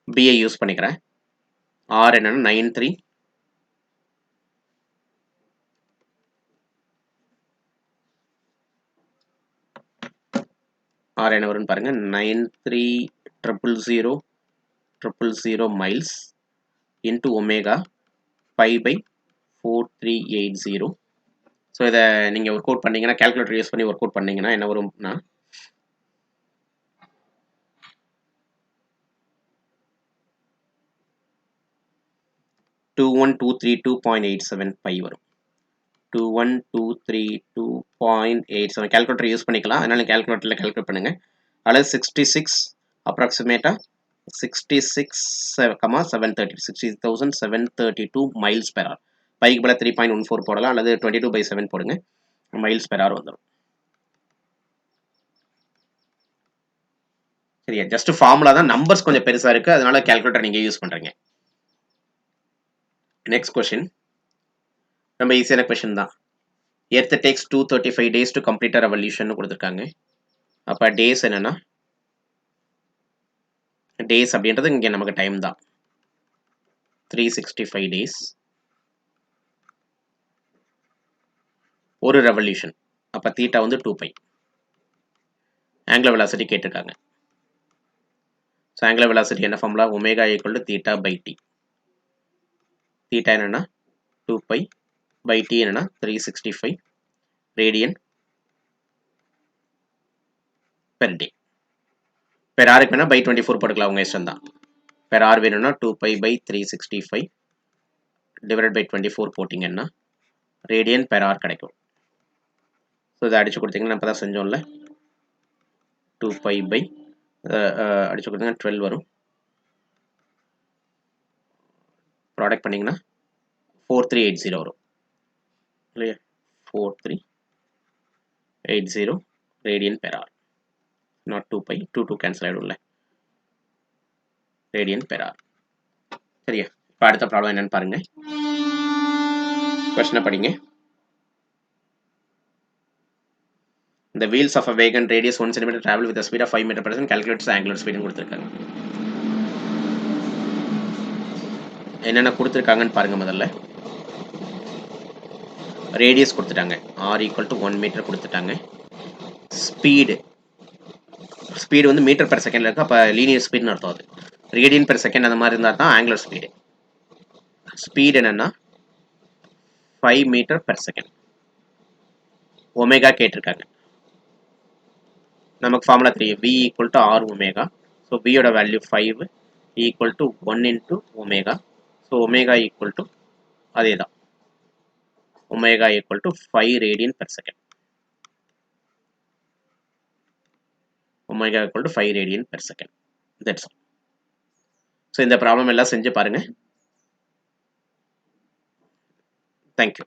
பியை யூஸ் பண்ணிக்கிறேன். ஆர் என்னன்னா 93 ஆர் என்ன வரும்னு பாருங்க, 93,000,000 miles into omega pi by 4380. So இதை நீங்கள் ஒர்க் அவுட் பண்ணீங்கன்னா, கேல்குலேட்டர் யூஸ் பண்ணி ஒர்க் அவுட் பண்ணீங்கன்னா என்ன வரும்னா 21232.87 வரும். 21232.87. கேல்குலேட்டர் யூஸ் பண்ணிக்கலாம், அதனால கேல்குலேட்டரில் கேல்குலேட் பண்ணுங்க. அல்லது 66 அப்ராக்சிமேட்டாக 60,732 miles per hour. பைக்கு பதிலா 3.14 போடலாம் அல்லது 22/7 போடுங்க, மைல்ஸ் பெர் ஹவர் வந்துடும். சரியா, ஜஸ்ட் ஃபார்முலா தான், நம்பர்ஸ் கொஞ்சம் பெருசா இருக்கு, அதனால கால்குலேட்டர் நீங்க யூஸ் பண்றீங்க. நெக்ஸ்ட் கொஸ்டின் ரொம்ப ஈஸியான கொஸ்டின் தான். Earth takes 235 days to complete a revolution கொடுத்துருக்காங்க. அப்ப டேஸ் என்னன்னா, டேஸ் அப்படின்றது இங்க நமக்கு டைம் தான், 365 days ஒரு ரெவல்யூஷன். அப்ப தீட்டா வந்து 2π. ஆங்குலர் வெலாசிட்டி கேட்டிருக்காங்க. ஸோ ஆங்குலர் வெலாசிட்டி என்ன formula, omega equal to theta by T. Theta என்னன்னா 2π பை டி என்னன்னா 365 ரேடியன் பெர் டே. பெர் ஆருக்கு வேணா பை 24 போட்டுக்கலாம், உங்க இஷ்டம் தான். பெர் ஆர் வேணும்னா 2π பை 365 டிவைட் பை 24 போட்டிங்கன்னா ரேடியன் பெர் ஆர் கிடைக்கும். ஸோ இதை அடிச்சு கொடுத்தீங்கன்னா நம்ம தான் செஞ்சோம்ல, 2π பை அடிச்சு கொடுத்தீங்கன்னா 12 வரும். ப்ராடக்ட் பண்ணிங்கன்னா 4380 வரும் இல்லையா, 4380 radian per hour. Not 2π, 2 cancel ஆகிடும்ல, ரேடியன் பெர் ஆர். சரியா, இப்போ அடுத்த ப்ராப்ளம் என்னன்னு பாருங்க. கொஸ்டினை படிங்க. The wheels of a wagon radius 1 cm travel with a speed of 5 meter per second. Calculates the angular speed கொடுத்திருக்காங்க. என்னென்ன கொடுத்திருக்காங்கன்னு பாருங்க. முதல்ல ரேடியஸ் கொடுத்துட்டாங்க, r ஈக்குவல் டு 1 மீட்டர் கொடுத்துட்டாங்க. ஸ்பீடு வந்து மீட்டர் பெர் செகண்ட்ல இருக்கு, அப்போ லீனியர் ஸ்பீட்னு அர்த்தம். அது ரேடியன் பெர் செகண்ட் அந்த மாதிரி இருந்தால் தான் ஆங்குலர் ஸ்பீடு. ஸ்பீடு என்னன்னா 5 மீட்டர் பெர் செகண்ட். ஒமேகா கேட்டிருக்காங்க, நமக்கு ஃபார்முலா தெரியும், v equal to R omega. So வியோட value 5 equal to 1 into omega. So omega equal to அதே தான், omega equal to 5 radian per second. Omega equal to 5 radian per second. That's all. So இந்த problem எல்லாம் செஞ்சு பாருங்க. Thank you.